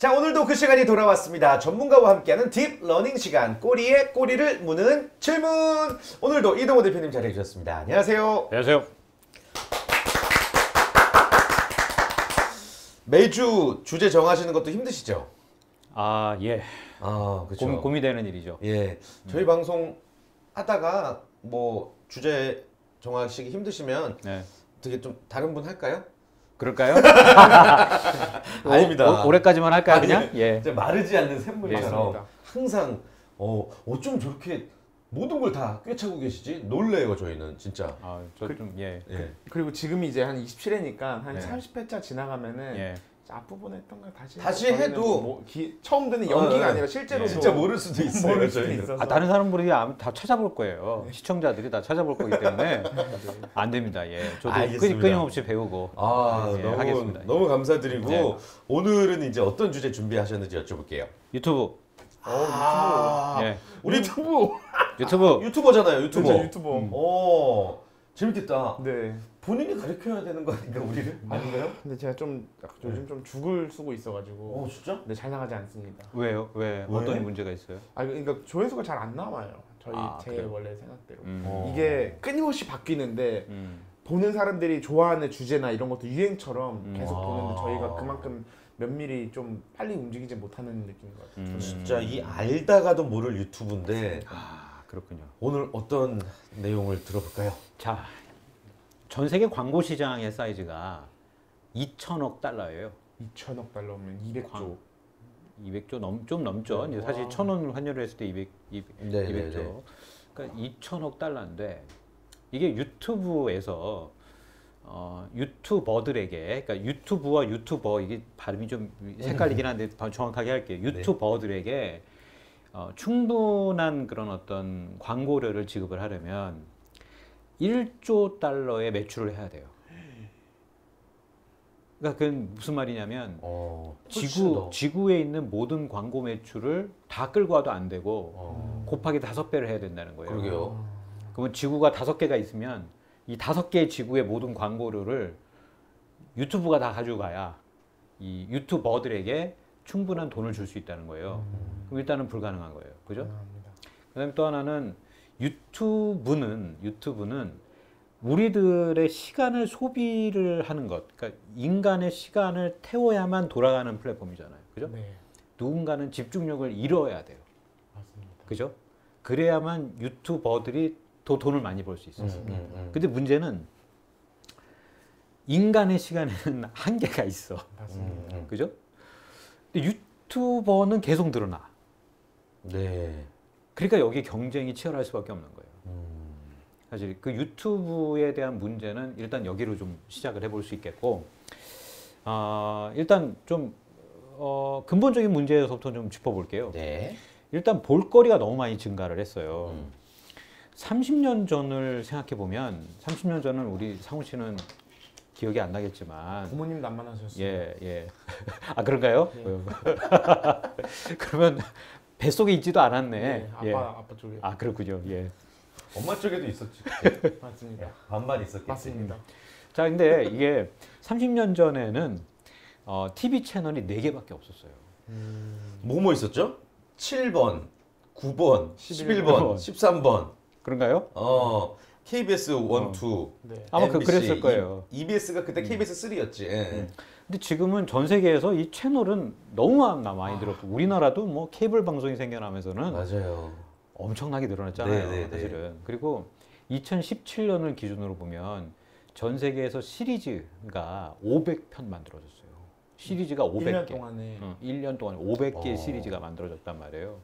자, 오늘도 그 시간이 돌아왔습니다. 전문가와 함께하는 딥 러닝 시간, 꼬리에 꼬리를 무는 질문. 오늘도 이동호 대표님 자리해 주셨습니다. 안녕하세요. 안녕하세요. 매주 주제 정하시는 것도 힘드시죠? 아, 예. 아, 그렇죠. 고민되는 일이죠. 예, 저희 방송 하다가 뭐 주제 정하시기 힘드시면 네. 어떻게 좀 다른 분 할까요? 그럴까요? 아닙니다. 올해까지만 할까요, 그냥? 예. 이제 마르지 않는 샘물처럼 네. 항상 어쩜 저렇게 모든 걸 다 꿰차고 계시지? 놀래요, 저희는 진짜. 아, 저 좀 예. 예. 그리고 지금이 이제 한 27회니까 한 네. 30회차 지나가면은 예. 앞부분에 했던 걸 다시 다시 해도 뭐 처음 듣는 연기가 어, 아니라 실제로 진짜 모를 수도 있어요. 모를 수도 저희는. 있어서. 아, 다른 사람들이 다 찾아볼 거예요. 시청자들이 다 찾아볼 거기 때문에 안 됩니다. 예. 저도 알겠습니다. 끊임없이 배우고 아, 예, 하겠습니다. 너무 감사드리고 네. 오늘은 이제 어떤 주제 준비하셨는지 여쭤볼게요. 유튜브. 예. 우리 유튜브. 유튜버잖아요, 유튜버. 그렇죠, 유튜버. 재밌겠다. 네. 본인이 가르쳐야 되는 거 아닌가, 우리를? 아닌가요? 근데 제가 좀 요즘 좀 죽을 쓰고 있어가지고. 진짜? 근데 잘 나가지 않습니다. 왜요? 왜? 어떤 문제가 있어요? 아 그러니까 조회수가 잘 안 나와요. 제 그래요? 원래 생각대로. 음. 이게 끊임없이 바뀌는데 음. 보는 사람들이 좋아하는 주제나 이런 것도 유행처럼 계속 아. 보는데 저희가 그만큼 면밀히 좀 빨리 움직이지 못하는 느낌인 것 같아요. 진짜 이 알다가도 모를 유튜브인데 아, 그렇군요. 오늘 어떤 내용을 들어볼까요? 자, 전 세계 광고 시장의 사이즈가 2천억 달러예요. 2천억 달러면 200조. 200조 좀 넘죠. 이제 사실 1,000원 환율로 했을 때 200조. 네. 그러니까 2천억 달러인데 이게 유튜브에서 유튜버들에게, 그러니까 유튜브와 유튜버, 이게 발음이 좀 헷갈리긴 한데 정확하게 할게요. 유튜버들에게 충분한 그런 어떤 광고료를 지급을 하려면 1조 달러의 매출을 해야 돼요. 그러니까 그건 무슨 말이냐면 지구에 있는 모든 광고 매출을 다 끌고 와도 안 되고 곱하기 5배를 해야 된다는 거예요. 그러게요. 그러면 지구가 5개가 있으면 이 5개의 지구의 모든 광고료를 유튜브가 다 가져가야 이 유튜버들에게 충분한 돈을 줄 수 있다는 거예요. 그럼 일단은 불가능한 거예요. 그죠? 그다음에 또 하나는 유튜브는 우리들의 시간을 소비를 하는 것, 그러니까 인간의 시간을 태워야만 돌아가는 플랫폼이잖아요. 그죠? 네. 누군가는 집중력을 잃어야 돼요. 맞습니다. 그죠? 그래야만 유튜버들이 더 돈을 많이 벌 수 있어요. 근데 문제는 인간의 시간에는 한계가 있어. 맞습니다. 그죠? 근데 유튜버는 계속 늘어나. 네. 그러니까 여기 경쟁이 치열할 수밖에 없는 거예요. 사실 그 유튜브에 대한 문제는 일단 여기로 좀 시작을 해볼 수 있겠고, 일단 좀 근본적인 문제에서부터 좀 짚어볼게요. 네. 일단 볼거리가 너무 많이 증가를 했어요. 30년 전을 생각해 보면, 30년 전은 우리 상훈 씨는 기억이 안 나겠지만, 부모님도 안 만나셨어요. 예. 아, 그런가요? 네. 그러면 뱃속에 있지도 않았네. 네, 예. 아빠 쪽에. 아, 그렇군요. 예. 엄마 쪽에도 있었지. 맞습니다. 반반 있었겠지. 맞습니다. 자, 근데 이게 30년 전에는 TV 채널이 4개밖에 없었어요. 뭐 있었죠? 7번, 9번, 11번. 11번, 13번. 그런가요? KBS 1, 2. 네. 아마 MBC, 그랬을 거예요. EBS가 그때 KBS 3였지. 예. 근데 지금은 전 세계에서 이 채널은 너무 많이 늘었고, 우리나라도 뭐 케이블 방송이 생겨나면서는 맞아요. 엄청나게 늘어났잖아요. 네. 사실은. 그리고 2017년을 기준으로 보면 전 세계에서 시리즈가 500편 만들어졌어요. 시리즈가 500개. 1년 동안에 1년 동안 500개의 시리즈가 만들어졌단 말이에요.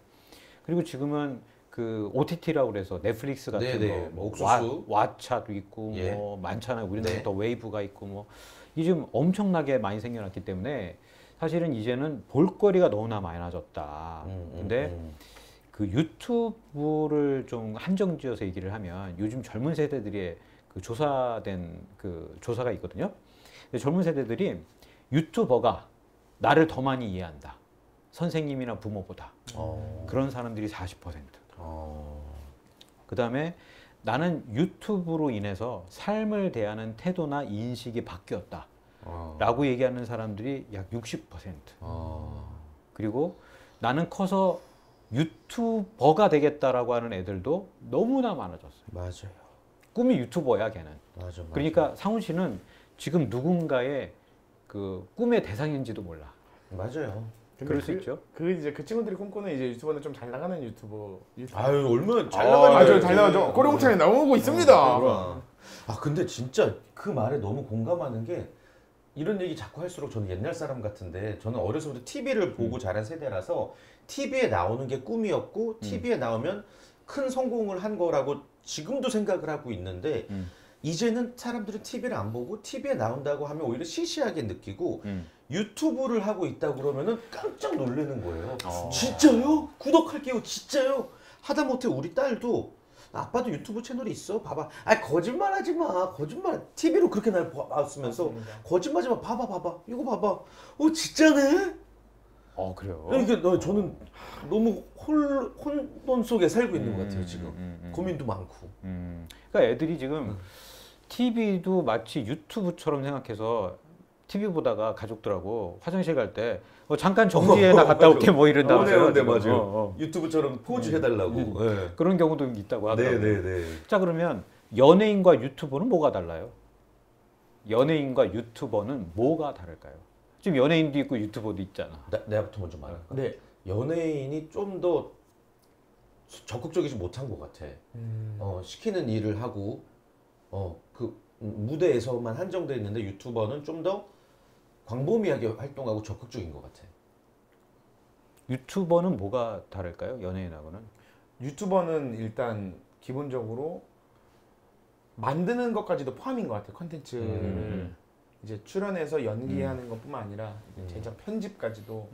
그리고 지금은 그 OTT라고 그래서 넷플릭스 같은 네네. 거, 뭐 옥수수. 왓챠도 있고 예. 뭐 많잖아요. 우리나라에 네. 더 웨이브가 있고 뭐 요즘 엄청나게 많이 생겨났기 때문에 사실은 이제는 볼거리가 너무나 많아졌다. 근데 그 유튜브를 좀 한정지어서 얘기를 하면 요즘 젊은 세대들의 그 조사된 그 조사가 있거든요. 근데 젊은 세대들이 유튜버가 나를 더 많이 이해한다. 선생님이나 부모보다. 그런 사람들이 40%. 그 다음에 나는 유튜브로 인해서 삶을 대하는 태도나 인식이 바뀌었다. 라고 얘기하는 사람들이 약 60%. 그리고 나는 커서 유튜버가 되겠다라고 하는 애들도 너무나 많아졌어요. 맞아요. 꿈이 유튜버야 걔는. 맞아. 그러니까 상훈 씨는 지금 누군가의 그 꿈의 대상인지도 몰라. 맞아요. 그럴 수 있죠. 이제 그 친구들이 꿈꾸는 이제 유튜버는 좀 잘 나가는 유튜버. 아유 얼마나 잘 아, 나가는 잘 나가죠. 꼬리공창에 나오고 있습니다. 아 근데 진짜 그 말에 너무 공감하는 게 이런 얘기 자꾸 할수록 저는 옛날 사람 같은데 저는 어려서부터 TV를 보고 자란 세대라서 TV에 나오는 게 꿈이었고 TV에 나오면 큰 성공을 한 거라고 지금도 생각을 하고 있는데 이제는 사람들은 TV를 안 보고 TV에 나온다고 하면 오히려 시시하게 느끼고 유튜브를 하고 있다고 그러면은 깜짝 놀라는 거예요. 진짜요? 구독할게요. 진짜요? 하다못해 우리 딸도 아빠도 유튜브 채널이 있어. 봐봐. 아 거짓말하지 마. 거짓말. TV로 그렇게 날 봤으면서 거짓말하지 마. 봐봐. 이거 봐봐. 진짜네? 그래요. 이게 저는 너무 혼돈 속에 살고 있는 것 같아요 지금. 고민도 많고. 그러니까 애들이 지금 TV도 마치 유튜브처럼 생각해서 TV 보다가 가족들하고 화장실 갈 때 잠깐 정지해 나 갔다 올게 뭐 이런다고. 네, 맞아요. 유튜브처럼 포즈 해달라고. 네. 그런 경우도 있다고 하더라고요. 네. 자 그러면 연예인과 유튜버는 뭐가 달라요? 연예인과 유튜버는 뭐가 다를까요? 지금 연예인도 있고 유튜버도 있잖아. 내가부터 먼저 말할까? 네. 연예인이 좀 더 적극적이지 못한 것 같아. 시키는 일을 하고 그 무대에서만 한정돼 있는데 유튜버는 좀 더 광범위하게 활동하고 적극적인 것 같아. 유튜버는 뭐가 다를까요? 연예인하고는? 유튜버는 일단 기본적으로 만드는 것까지도 포함인 것 같아요. 컨텐츠를 이제 출연해서 연기하는 것뿐만 아니라 제작 편집까지도.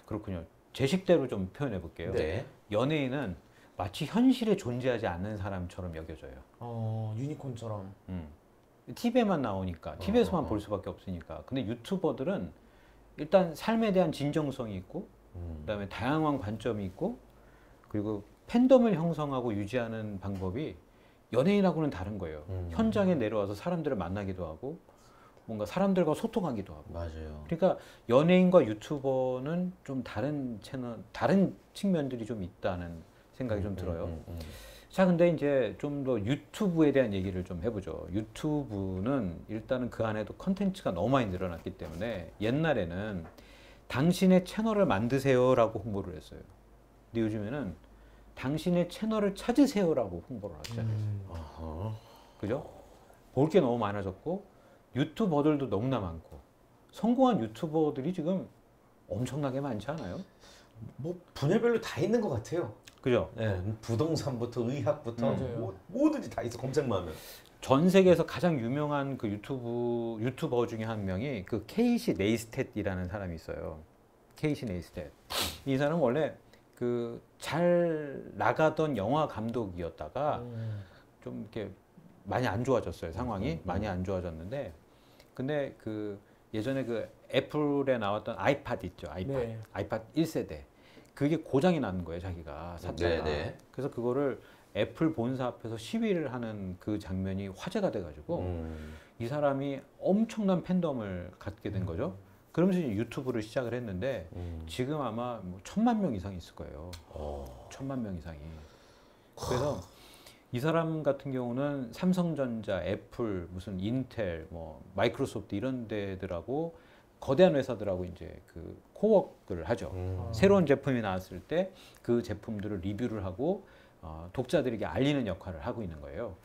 그렇군요. 제 식대로 좀 표현해 볼게요. 네. 연예인은 마치 현실에 존재하지 않는 사람처럼 여겨져요. 유니콘처럼. TV에만 나오니까, TV에서만 볼 수밖에 없으니까. 근데 유튜버들은 일단 삶에 대한 진정성이 있고, 그다음에 다양한 관점이 있고, 그리고 팬덤을 형성하고 유지하는 방법이 연예인하고는 다른 거예요. 현장에 내려와서 사람들을 만나기도 하고, 뭔가 사람들과 소통하기도 하고. 맞아요. 그러니까 연예인과 유튜버는 좀 다른 다른 측면들이 좀 있다는 생각이 좀 들어요. 자, 근데 이제 좀 더 유튜브에 대한 얘기를 좀 해보죠. 유튜브는 일단은 그 안에도 컨텐츠가 너무 많이 늘어났기 때문에 옛날에는 당신의 채널을 만드세요라고 홍보를 했어요. 근데 요즘에는 당신의 채널을 찾으세요라고 홍보를 하잖아요. 그죠? 볼 게 너무 많아졌고 유튜버들도 너무나 많고 성공한 유튜버들이 지금 엄청나게 많지 않아요? 뭐 분야별로 다 있는 것 같아요. 그죠? 네, 부동산부터 의학부터 뭐든지 다 있어. 검색만 하면. 전 세계에서 가장 유명한 그 유튜버 중에 한 명이 그 케이시 네이스텟이라는 사람이 있어요. 케이시 네이스텟. 이 사람은 원래 그 잘 나가던 영화 감독이었다가 좀 이렇게 많이 안 좋아졌어요. 상황이 많이 안 좋아졌는데, 근데 그 예전에 그 애플에 나왔던 아이팟 있죠. 아이팟 1세대. 그게 고장이 나는 거예요, 자기가 샀다가. 네네. 그래서 그거를 애플 본사 앞에서 시위를 하는 그 장면이 화제가 돼가지고 이 사람이 엄청난 팬덤을 갖게 된 거죠. 그러면서 이제 유튜브를 시작을 했는데 지금 아마 뭐 1000만 명 이상이 있을 거예요. 1000만 명 이상이. 그래서 이 사람 같은 경우는 삼성전자, 애플, 무슨 인텔, 뭐 마이크로소프트 이런 데들하고 거대한 회사들하고 이제 그 코워크를 하죠. 새로운 제품이 나왔을 때 그 제품들을 리뷰를 하고 독자들에게 알리는 역할을 하고 있는 거예요.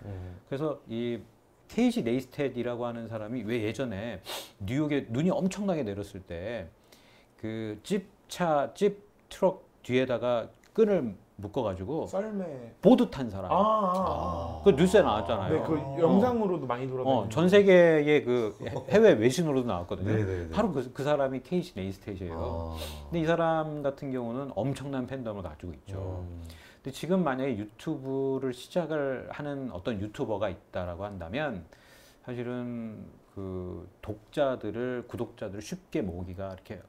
그래서 이 케이시 네이스텟이라고 하는 사람이 왜 예전에 뉴욕에 눈이 엄청나게 내렸을 때 그 집 트럭 뒤에다가 끈을 묶어가지고 썰매. 보드 탄 사람. 그 뉴스에 나왔잖아요. 네, 그 영상으로도 많이 돌아다니고. 전 세계의 그 해외 외신으로도 나왔거든요. 네네네. 바로 그 사람이 케이시 네이스텟이에요. 근데 이 사람 같은 경우는 엄청난 팬덤을 가지고 있죠. 근데 지금 만약에 유튜브를 시작을 하는 어떤 유튜버가 있다라고 한다면 사실은 그 구독자들을 쉽게 모으기가 이렇게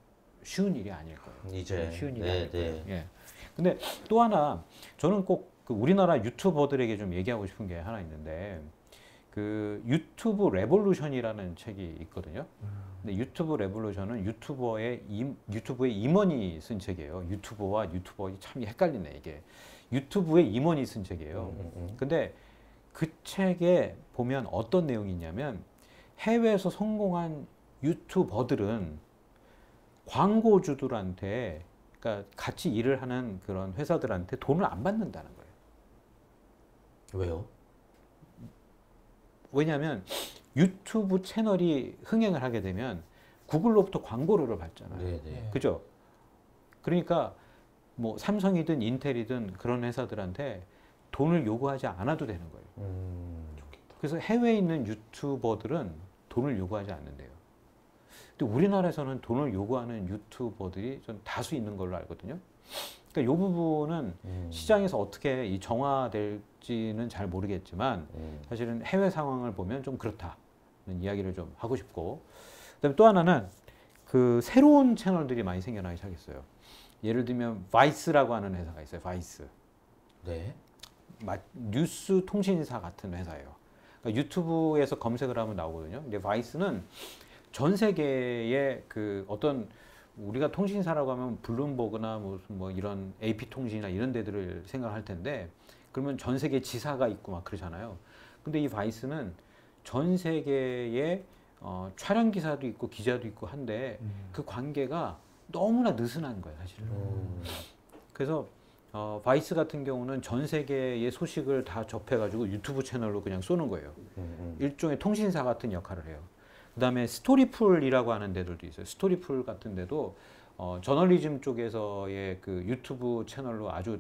쉬운 일이 아닐 거예요. 이제 쉬운 일이 아닐 거예요. 예. 근데 또 하나 저는 꼭 그 우리나라 유튜버들에게 좀 얘기하고 싶은 게 하나 있는데 그 유튜브 레볼루션이라는 책이 있거든요. 근데 유튜브 레볼루션은 유튜브의 임원이 쓴 책이에요. 유튜버와 유튜버가 참 헷갈리네 이게. 유튜브의 임원이 쓴 책이에요. 근데 그 책에 보면 어떤 내용이 있냐면 해외에서 성공한 유튜버들은 광고주들한테 그러니까 같이 일을 하는 그런 회사들한테 돈을 안 받는다는 거예요. 왜요? 왜냐하면 유튜브 채널이 흥행을 하게 되면 구글로부터 광고료를 받잖아요. 네네. 그죠? 그러니까 뭐 삼성이든 인텔이든 그런 회사들한테 돈을 요구하지 않아도 되는 거예요. 그래서 해외에 있는 유튜버들은 돈을 요구하지 않는데요. 근데 우리나라에서는 돈을 요구하는 유튜버들이 좀 다수 있는 걸로 알거든요. 그러니까 이 부분은 시장에서 어떻게 이 정화될지는 잘 모르겠지만 사실은 해외 상황을 보면 좀 그렇다는 이야기를 좀 하고 싶고, 그다음에 또 하나는 그 새로운 채널들이 많이 생겨나기 시작했어요. 예를 들면 바이스라고 하는 회사가 있어요. 바이스. 네. 뉴스 통신사 같은 회사예요. 그러니까 유튜브에서 검색을 하면 나오거든요. 근데 바이스는 전 세계의 그 어떤 우리가 통신사라고 하면 블룸버그나 무슨 뭐 이런 AP통신이나 이런 데들을 생각할 텐데 그러면 전 세계 지사가 있고 막 그러잖아요. 근데 이 바이스는 전 세계에 촬영 기사도 있고 기자도 있고 한데 그 관계가 너무나 느슨한 거예요, 사실은. 그래서 바이스 같은 경우는 전 세계의 소식을 다 접해가지고 유튜브 채널로 그냥 쏘는 거예요. 일종의 통신사 같은 역할을 해요. 그다음에 스토리풀이라고 하는 데들도 있어요. 스토리풀 같은 데도 저널리즘 쪽에서의 그 유튜브 채널로 아주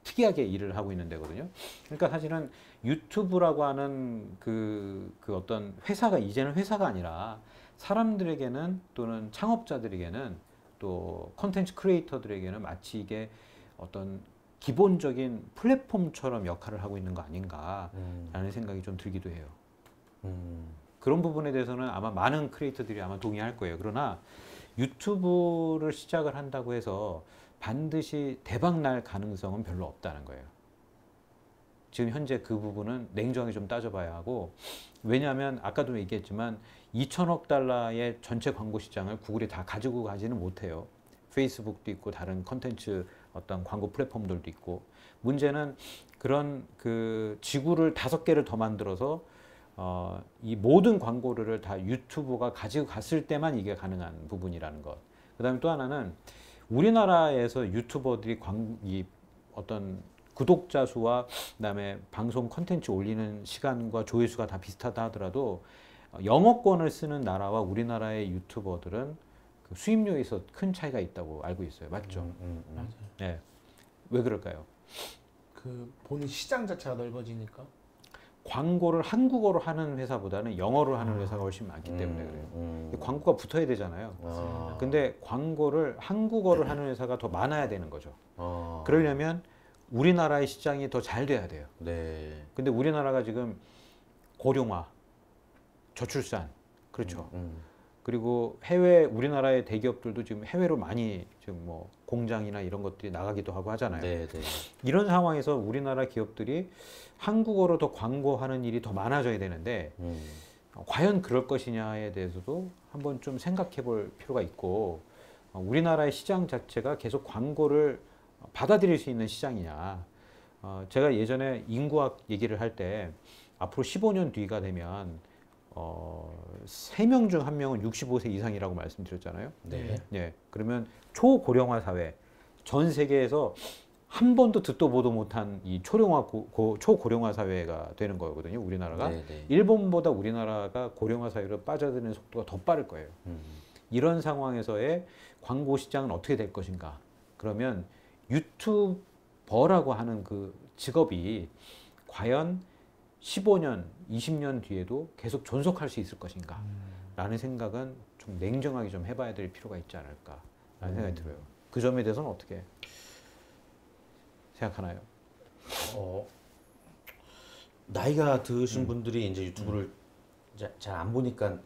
특이하게 일을 하고 있는 데거든요. 그러니까 사실은 유튜브라고 하는 그 어떤 회사가 이제는 회사가 아니라 사람들에게는 또는 창업자들에게는 또 콘텐츠 크리에이터들에게는 마치 이게 어떤 기본적인 플랫폼처럼 역할을 하고 있는 거 아닌가라는 생각이 좀 들기도 해요. 그런 부분에 대해서는 아마 많은 크리에이터들이 아마 동의할 거예요. 그러나 유튜브를 시작을 한다고 해서 반드시 대박 날 가능성은 별로 없다는 거예요. 지금 현재 그 부분은 냉정하게 좀 따져봐야 하고, 왜냐하면 아까도 얘기했지만 2천억 달러의 전체 광고 시장을 구글이 다 가지고 가지는 못해요. 페이스북도 있고 다른 컨텐츠 어떤 광고 플랫폼들도 있고, 문제는 그런 그 지구를 5개를 더 만들어서 이 모든 광고를 다 유튜브가 가지고 갔을 때만 이게 가능한 부분이라는 것. 그 다음에 또 하나는 우리나라에서 유튜버들이 이 어떤 구독자 수와 그다음에 방송 컨텐츠 올리는 시간과 조회수가 다 비슷하다 하더라도 영어권을 쓰는 나라와 우리나라의 유튜버들은 그 수입료에서 큰 차이가 있다고 알고 있어요. 맞죠? 맞아요. 네. 왜 그럴까요? 그 보는 시장 자체가 넓어지니까. 광고를 한국어로 하는 회사보다는 영어로 하는 회사가 훨씬 많기 때문에 그래요. 광고가 붙어야 되잖아요. 근데 광고를 한국어를 하는 회사가 더 많아야 되는 거죠. 그러려면 우리나라의 시장이 더 잘 돼야 돼요. 네. 근데 우리나라가 지금 고령화, 저출산, 그렇죠. 그리고 우리나라의 대기업들도 지금 해외로 많이 지금 뭐 공장이나 이런 것들이 나가기도 하고 하잖아요. 네, 네. 이런 상황에서 우리나라 기업들이 한국어로 더 광고하는 일이 더 많아져야 되는데 과연 그럴 것이냐에 대해서도 한번 좀 생각해 볼 필요가 있고, 우리나라의 시장 자체가 계속 광고를 받아들일 수 있는 시장이냐. 제가 예전에 인구학 얘기를 할 때 앞으로 15년 뒤가 되면 3명 중 1명은 65세 이상이라고 말씀드렸잖아요. 네. 예. 그러면 초고령화 사회, 전 세계에서 한 번도 듣도 보도 못한 이 초고령화 사회가 되는 거거든요. 우리나라가. 네, 네. 일본보다 우리나라가 고령화 사회로 빠져드는 속도가 더 빠를 거예요. 이런 상황에서의 광고 시장은 어떻게 될 것인가? 그러면 유튜버라고 하는 그 직업이 과연 15년, 20년 뒤에도 계속 존속할 수 있을 것인가? 라는 생각은 좀 냉정하게 좀 해봐야 될 필요가 있지 않을까라는 생각이 들어요. 그 점에 대해서는 어떻게 생각하나요? 나이가 드신 분들이 이제 유튜브를 잘 안 보니까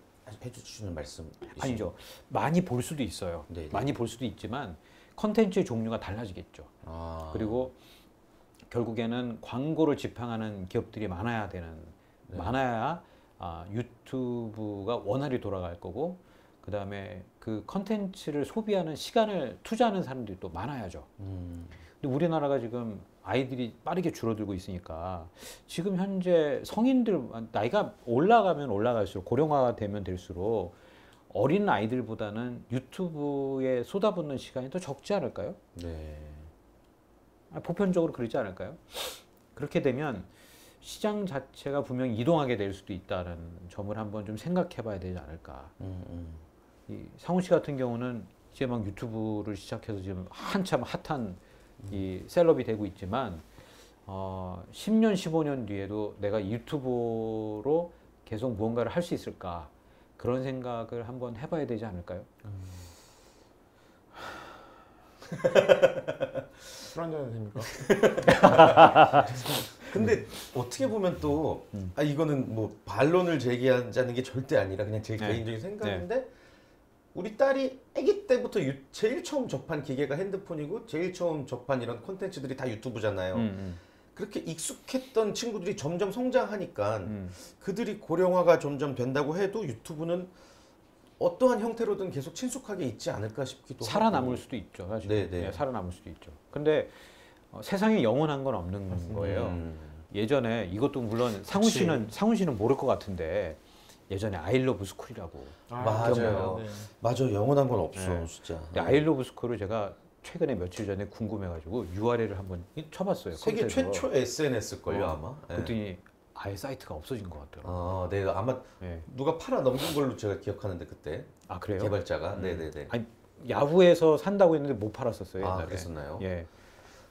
해주시는 말씀. 아니죠. 많이 볼 수도 있어요. 네네. 많이 볼 수도 있지만 컨텐츠의 종류가 달라지겠죠. 그리고 결국에는 광고를 지향하는 기업들이 많아야 되는 네. 많아야 유튜브가 원활히 돌아갈 거고 그 다음에 그 컨텐츠를 소비하는 시간을 투자하는 사람들이 또 많아야죠. 근데 우리나라가 지금 아이들이 빠르게 줄어들고 있으니까 지금 현재 성인들 나이가 올라가면 올라갈수록 고령화가 되면 될수록 어린 아이들보다는 유튜브에 쏟아붓는 시간이 더 적지 않을까요? 네. 보편적으로 그러지 않을까요? 그렇게 되면 시장 자체가 분명히 이동하게 될 수도 있다는 점을 한번 좀 생각해 봐야 되지 않을까. 이 상훈 씨 같은 경우는 이제 막 유튜브를 시작해서 지금 한참 핫한 이 셀럽이 되고 있지만 10년, 15년 뒤에도 내가 유튜브로 계속 무언가를 할 수 있을까 그런 생각을 한번 해봐야 되지 않을까요? 술 한잔 됩니까? 근데 어떻게 보면 또 이거는 뭐 반론을 제기하자는 게 절대 아니라 그냥 제 네. 개인적인 생각인데 우리 딸이 아기 때부터 제일 처음 접한 기계가 핸드폰이고 제일 처음 접한 이런 콘텐츠들이 다 유튜브잖아요. 그렇게 익숙했던 친구들이 점점 성장하니까 그들이 고령화가 점점 된다고 해도 유튜브는 어떠한 형태로든 계속 친숙하게 있지 않을까 싶기도 살아남을 하고. 수도 있죠, 사실. 네네. 네, 살아남을 수도 있죠. 근데 세상에 영원한 건 없는 거예요. 예전에 이것도 물론 상훈 씨는 모를 것 같은데 예전에 아이러브 스쿨이라고. 맞아요. 네. 맞아, 영원한 건 없어, 네. 진짜. 근데 아이러브 스쿨을 제가 최근에 며칠 전에 궁금해가지고 URL을 한번 쳐봤어요. 세계 컴퓨터에서. 최초 SNS 걸요 아마. 네. 그랬더니 아예 사이트가 없어진 것 같더라고요. 네, 아마 네. 누가 팔아 넘긴 걸로 제가 기억하는데 그때 아 그래요? 개발자가. 네네네. 아니 야후에서 산다고 했는데 못 팔았었어요. 옛날에. 그랬었나요? 예.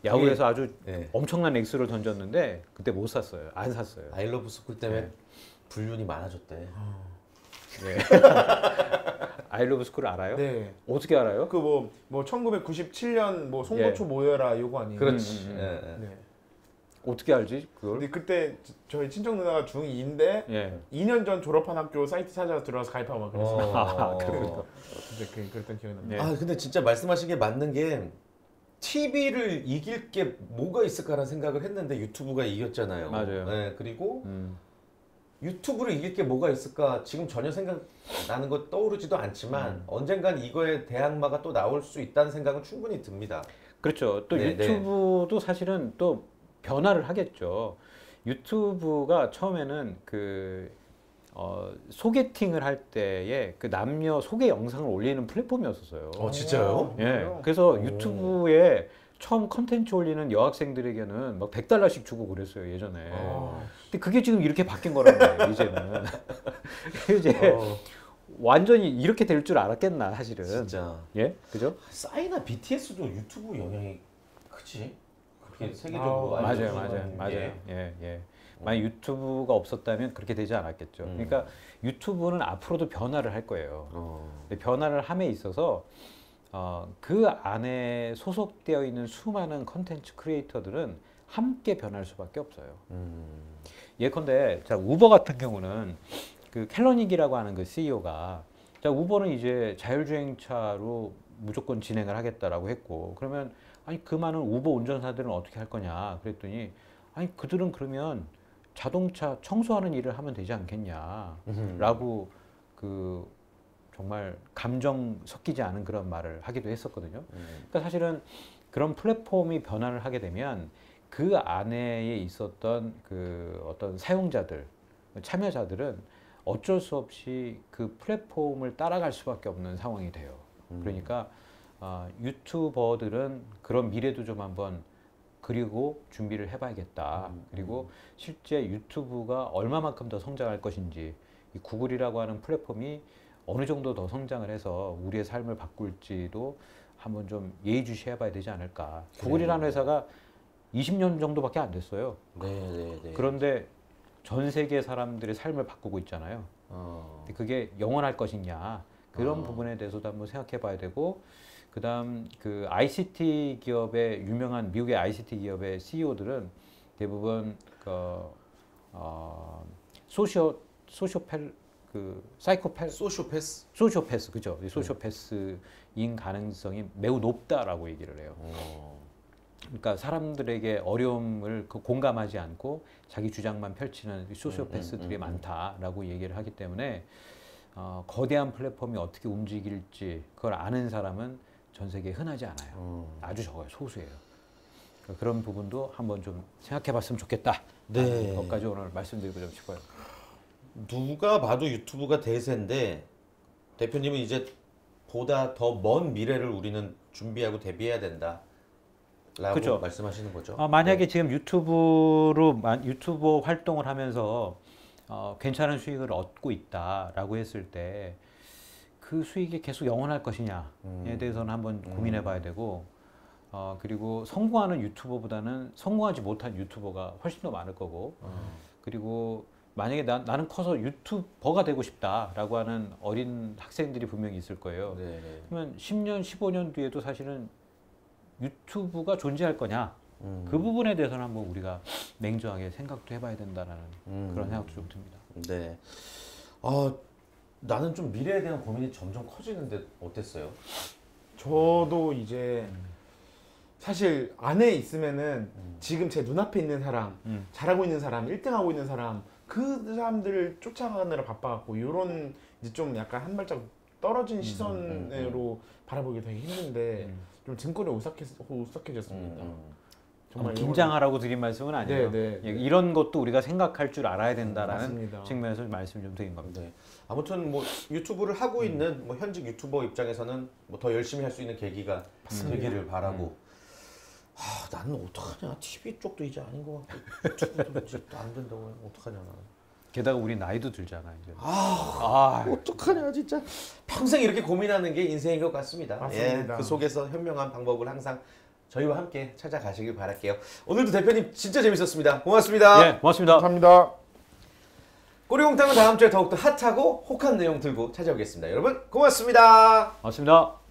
야후에서 아주 네. 엄청난 액수를 던졌는데 그때 못 샀어요. 안 샀어요. 아이러브 스쿨 때문에 네. 불륜이 많아졌대. 예. 아이러브 스쿨 알아요? 네. 어떻게 알아요? 그 뭐 1997년 뭐 송고초 모여라 요거 아니에요? 그렇지. 음. 예, 예. 네. 어떻게 알지 그걸? 근데 그때 저희 친척 누나가 중2인데 예. 2년 전 졸업한 학교 사이트 찾아서 들어가서 가입하고 막 그랬어요. 그렇군요. 근데 그랬던 기억이 납니다. 네. 근데 진짜 말씀하신 게 맞는 게 TV를 이길 게 뭐가 있을까라는 생각을 했는데 유튜브가 이겼잖아요. 맞아요. 네, 그리고 유튜브를 이길 게 뭐가 있을까 지금 전혀 생각나는 거 떠오르지도 않지만 언젠간 이거에 대항마가 또 나올 수 있다는 생각은 충분히 듭니다. 그렇죠. 또 네, 유튜브도 사실은 또 변화를 하겠죠. 유튜브가 처음에는 그 소개팅을 할 때에 그 남녀 소개 영상을 올리는 플랫폼이었어요. 진짜요? 예. 그래서 유튜브에 처음 컨텐츠 올리는 여학생들에게는 막 $100씩 주고 그랬어요, 예전에. 근데 그게 지금 이렇게 바뀐 거란 말이에요, 이제는. 이제 완전히 이렇게 될 줄 알았겠나, 사실은. 진짜. 예? 그죠? 싸이나 BTS도 유튜브 영향이 크지? 그렇게 세계적으로 맞아요, 알려진 맞아요. 게. 예. 만약 유튜브가 없었다면 그렇게 되지 않았겠죠. 그러니까 유튜브는 앞으로도 변화를 할 거예요. 근데 변화를 함에 있어서 그 안에 소속되어 있는 수많은 컨텐츠 크리에이터들은 함께 변할 수밖에 없어요. 예컨대 자 우버 같은 경우는 그 캘러닉이라고 하는 그 CEO가 자 우버는 이제 자율주행차로 무조건 진행을 하겠다라고 했고 그러면 아니 그 많은 우버 운전사들은 어떻게 할 거냐 그랬더니 아니 그들은 그러면 자동차 청소하는 일을 하면 되지 않겠냐라고 그 정말 감정 섞이지 않은 그런 말을 하기도 했었거든요. 그러니까 사실은 그런 플랫폼이 변화를 하게 되면 그 안에 있었던 그 어떤 사용자들, 참여자들은 어쩔 수 없이 그 플랫폼을 따라갈 수밖에 없는 상황이 돼요. 그러니까 유튜버들은 그런 미래도 좀 한번 그리고 준비를 해봐야겠다. 그리고 실제 유튜브가 얼마만큼 더 성장할 것인지 이 구글이라고 하는 플랫폼이 어느 정도 더 성장을 해서 우리의 삶을 바꿀지도 한번 좀 예의주시해봐야 되지 않을까. 구글이라는 회사가 20년 정도밖에 안 됐어요. 네. 그런데 전 세계 사람들의 삶을 바꾸고 있잖아요. 근데 그게 영원할 것이냐 그런 부분에 대해서도 한번 생각해봐야 되고 그다음 그 ICT 기업의 유명한 미국의 ICT 기업의 CEO들은 대부분 소시오패스 소시오패스. 그죠? 소시오패스인 가능성이 매우 높다라고 얘기를 해요. 그러니까 사람들에게 어려움을 공감하지 않고 자기 주장만 펼치는 소시오패스들이 많다라고 얘기를 하기 때문에 거대한 플랫폼이 어떻게 움직일지 그걸 아는 사람은 전 세계에 흔하지 않아요. 아주 적어요. 소수예요. 그러니까 그런 부분도 한번 좀 생각해봤으면 좋겠다. 네. 것까지 오늘 말씀드리고 좀 싶어요. 누가 봐도 유튜브가 대세인데 대표님은 이제 보다 더 먼 미래를 우리는 준비하고 대비해야 된다. 라고 그쵸. 말씀하시는 거죠. 만약에 지금 유튜버 활동을 하면서 괜찮은 수익을 얻고 있다라고 했을 때 그 수익이 계속 영원할 것이냐에 대해서는 한번 고민해 봐야 되고 그리고 성공하는 유튜버보다는 성공하지 못한 유튜버가 훨씬 더 많을 거고 그리고 만약에 나는 커서 유튜버가 되고 싶다라고 하는 어린 학생들이 분명히 있을 거예요. 네네. 그러면 10년, 15년 뒤에도 사실은 유튜브가 존재할 거냐? 그 부분에 대해서는 한번 우리가 냉정하게 생각도 해봐야 된다는 그런 생각도 좀 듭니다. 네. 나는 좀 미래에 대한 고민이 점점 커지는데 어땠어요? 저도 이제 사실 안에 있으면은 지금 제 눈앞에 있는 사람, 잘하고 있는 사람, 1등하고 있는 사람, 그 사람들을 쫓아가느라 바빠갖고 이런 이제 좀 약간 한 발짝 떨어진 시선으로 바라보기 되게 힘든데 좀 등골이 오싹해졌습니다. 정말 긴장하라고 드린 말씀은 아니에요. 네. 이런 것도 우리가 생각할 줄 알아야 된다라는 맞습니다. 측면에서 말씀 좀 드린 겁니다. 네. 아무튼 뭐 유튜브를 하고 있는 뭐 현직 유튜버 입장에서는 뭐 더 열심히 할 수 있는 계기가 되기를 바라고. 나는 어떡하냐. TV 쪽도 이제 아닌 것 같고 유튜브도 이제 안 된다고 하면 어떡하냐 나는. 게다가 우리 나이도 들잖아 이제. 어떡하냐 진짜. 평생 이렇게 고민하는 게 인생인 것 같습니다. 맞습니다. 예, 그 속에서 현명한 방법을 항상 저희와 함께 찾아가시길 바랄게요. 오늘도 대표님 진짜 재밌었습니다. 고맙습니다. 네, 고맙습니다. 감사합니다. 꼬리공탕은 다음 주에 더욱더 핫하고 혹한 내용 들고 찾아오겠습니다. 여러분 고맙습니다. 고맙습니다.